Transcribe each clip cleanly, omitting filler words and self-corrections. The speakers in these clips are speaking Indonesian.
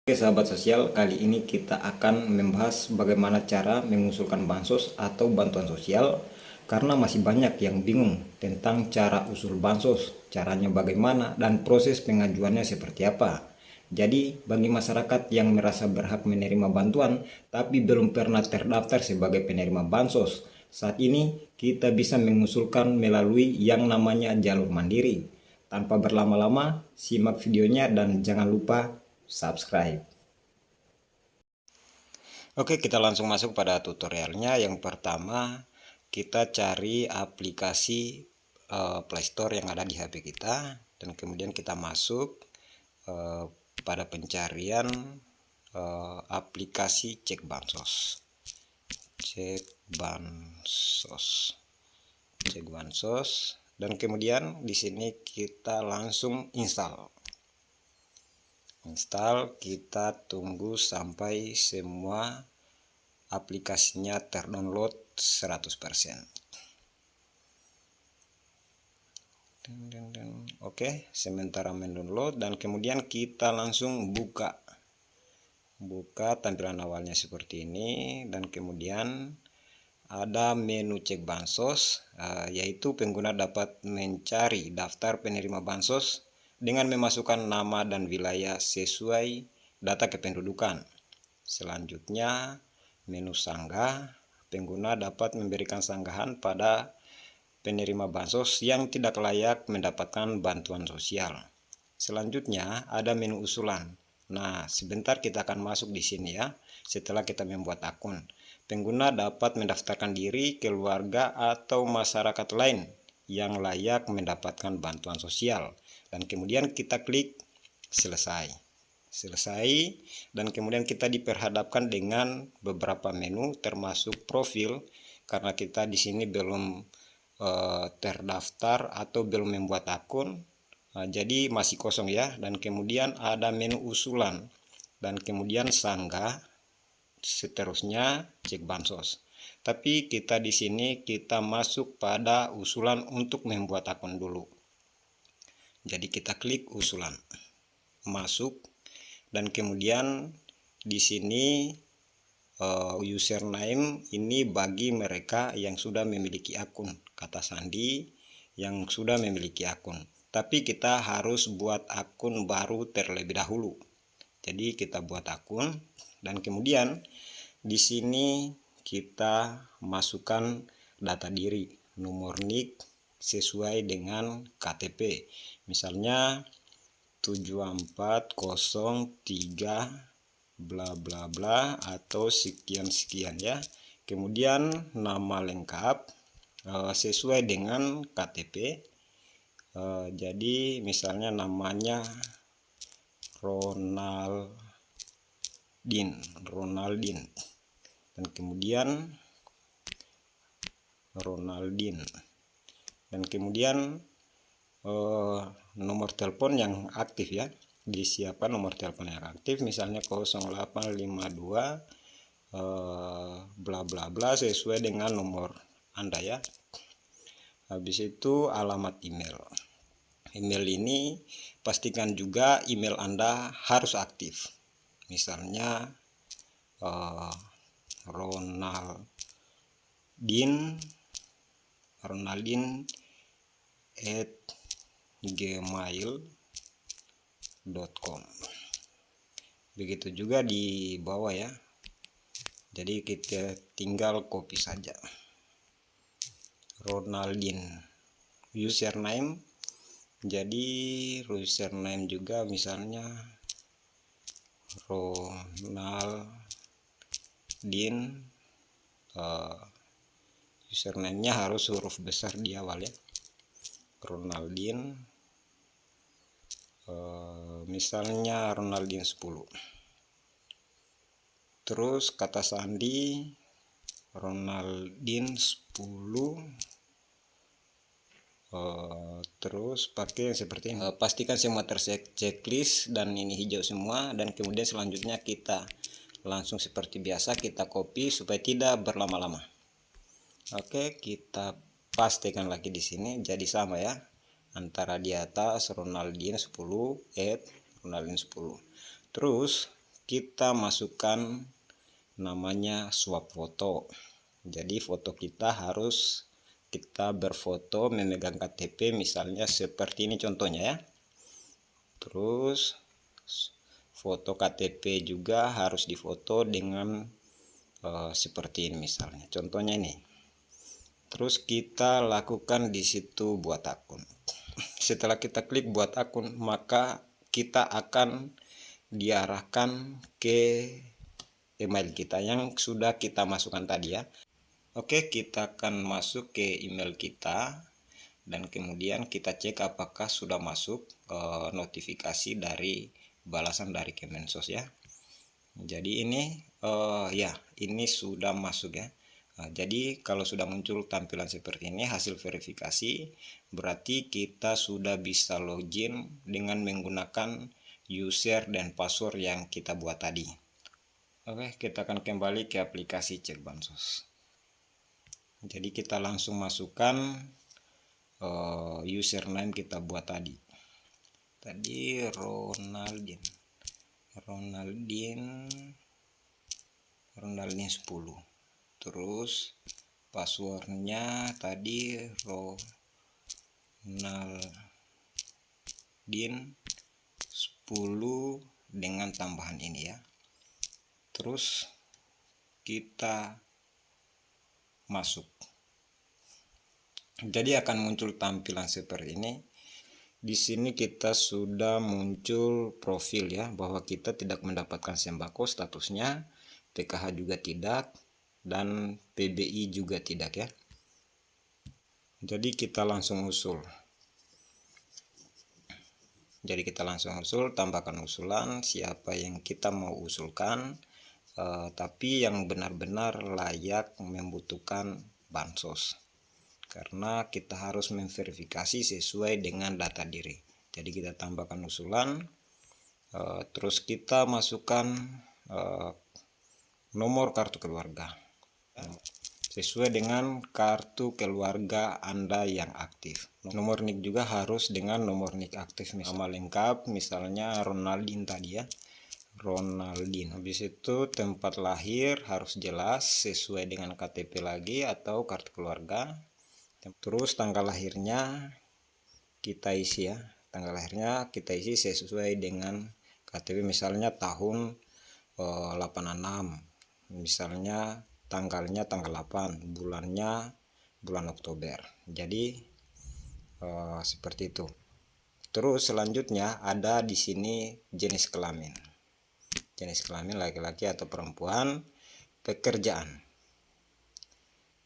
Oke sahabat sosial, kali ini kita akan membahas bagaimana cara mengusulkan bansos atau bantuan sosial, karena masih banyak yang bingung tentang cara usul bansos, caranya bagaimana, dan proses pengajuannya seperti apa. Jadi bagi masyarakat yang merasa berhak menerima bantuan tapi belum pernah terdaftar sebagai penerima bansos, saat ini kita bisa mengusulkan melalui yang namanya jalur mandiri. Tanpa berlama-lama, simak videonya dan jangan lupa subscribe. Oke, kita langsung masuk pada tutorialnya. Yang pertama, kita cari aplikasi Play Store yang ada di HP kita, dan kemudian kita masuk pada pencarian aplikasi cek bansos. Cek bansos, dan kemudian di sini kita langsung install. Kita tunggu sampai semua aplikasinya terdownload 100%. Oke, sementara mendownload, dan kemudian kita langsung buka tampilan awalnya seperti ini, dan kemudian ada menu cek bansos, yaitu pengguna dapat mencari daftar penerima bansos dengan memasukkan nama dan wilayah sesuai data kependudukan. Selanjutnya, menu sanggah, pengguna dapat memberikan sanggahan pada penerima bansos yang tidak layak mendapatkan bantuan sosial. Selanjutnya, ada menu usulan. Nah, sebentar kita akan masuk di sini ya. Setelah kita membuat akun, pengguna dapat mendaftarkan diri, keluarga, atau masyarakat lain yang layak mendapatkan bantuan sosial. Dan kemudian kita klik selesai, dan kemudian kita diperhadapkan dengan beberapa menu termasuk profil, karena kita di sini belum terdaftar atau belum membuat akun, jadi masih kosong ya. Dan kemudian ada menu usulan, dan kemudian sanggah, seterusnya cek bansos. Tapi kita di sini kita masuk pada usulan untuk membuat akun dulu. Jadi kita klik usulan, masuk, dan kemudian di sini username ini bagi mereka yang sudah memiliki akun, kata sandi yang sudah memiliki akun. Tapi kita harus buat akun baru terlebih dahulu. Jadi kita buat akun, dan kemudian di sini kita masukkan data diri, nomor NIK sesuai dengan KTP. Misalnya 7403 bla bla bla atau sekian sekian ya. Kemudian nama lengkap sesuai dengan KTP. Jadi misalnya namanya Ronaldin, dan kemudian nomor telepon yang aktif ya, disiapkan nomor telepon yang aktif, misalnya 0852 bla bla bla sesuai dengan nomor Anda ya. Habis itu alamat email ini pastikan juga email Anda harus aktif, misalnya ronaldin@gmail.com. Begitu juga di bawah ya. Jadi kita tinggal copy saja. Ronaldin username, jadi username juga misalnya Ronaldin, username-nya harus huruf besar di awal ya. Ronaldin, misalnya Ronaldin 10. Terus kata sandi Ronaldin 10. Terus pakai seperti ini. Pastikan semua terchecklist dan ini hijau semua, dan kemudian selanjutnya kita langsung seperti biasa kita copy supaya tidak berlama-lama. Oke, kita pastikan lagi di sini jadi sama ya, antara di atas Ronaldin 10 Ronaldin 10. Terus kita masukkan namanya swap foto. Jadi foto kita harus kita berfoto memegang KTP misalnya seperti ini contohnya ya. Terus foto KTP juga harus difoto dengan seperti ini misalnya contohnya ini. Terus kita lakukan di situ buat akun. Setelah kita klik buat akun, maka kita akan diarahkan ke email kita yang sudah kita masukkan tadi ya. Oke, kita akan masuk ke email kita dan kemudian kita cek apakah sudah masuk notifikasi dari balasan dari Kemensos ya. Jadi ini ya ini sudah masuk ya. Nah, jadi kalau sudah muncul tampilan seperti ini hasil verifikasi, berarti kita sudah bisa login dengan menggunakan user dan password yang kita buat tadi. Oke, kita akan kembali ke aplikasi Cek Bansos. Jadi kita langsung masukkan username kita buat tadi. Tadi Ronaldin 10. Terus passwordnya tadi Ronaldin 10 dengan tambahan ini ya. Terus kita masuk. Jadi akan muncul tampilan seperti ini. Di sini kita sudah muncul profil ya, bahwa kita tidak mendapatkan sembako statusnya, PKH juga tidak, dan PBI juga tidak ya. Jadi kita langsung usul. Tambahkan usulan siapa yang kita mau usulkan, tapi yang benar-benar layak membutuhkan bansos. Karena kita harus memverifikasi sesuai dengan data diri. Jadi kita tambahkan usulan, terus kita masukkan nomor kartu keluarga sesuai dengan kartu keluarga Anda yang aktif. Nomor NIK juga harus dengan nomor NIK aktif, nama lengkap misalnya Ronaldin tadi ya, Ronaldin. Habis itu tempat lahir harus jelas sesuai dengan KTP lagi atau kartu keluarga. Terus tanggal lahirnya kita isi ya, tanggal lahirnya kita isi sesuai dengan KTP, misalnya tahun 86, misalnya tanggalnya tanggal 8, bulannya bulan Oktober. Jadi seperti itu. Terus selanjutnya ada di sini jenis kelamin laki-laki atau perempuan.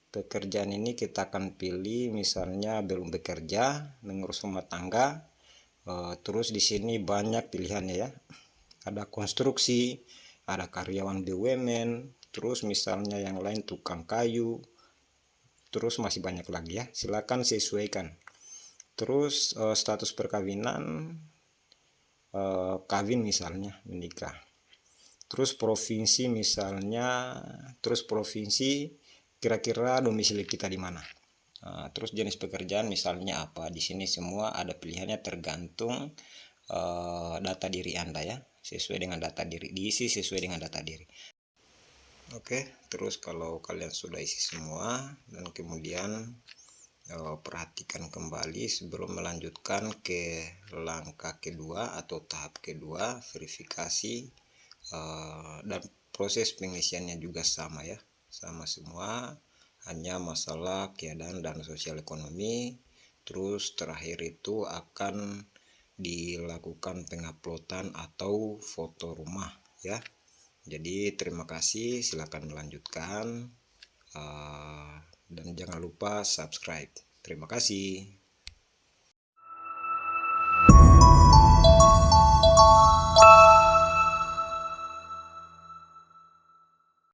Pekerjaan ini kita akan pilih misalnya belum bekerja, mengurus rumah tangga. Terus di sini banyak pilihannya ya. Ada konstruksi, ada karyawan BUMN, terus misalnya yang lain tukang kayu, terus masih banyak lagi ya. Silakan sesuaikan. Terus status perkawinan, kawin misalnya, menikah. Terus provinsi misalnya, kira-kira domisili kita di mana. Terus jenis pekerjaan misalnya apa. Di sini semua ada pilihannya tergantung data diri Anda ya, sesuai dengan data diri, diisi sesuai dengan data diri. Oke, terus kalau kalian sudah isi semua dan kemudian perhatikan kembali sebelum melanjutkan ke langkah kedua atau tahap kedua, verifikasi, dan proses pengisiannya juga sama ya, sama semua, hanya masalah keadaan dan sosial ekonomi. Terus terakhir itu akan dilakukan penguploadan atau foto rumah ya. Jadi terima kasih, silakan melanjutkan dan jangan lupa subscribe. Terima kasih.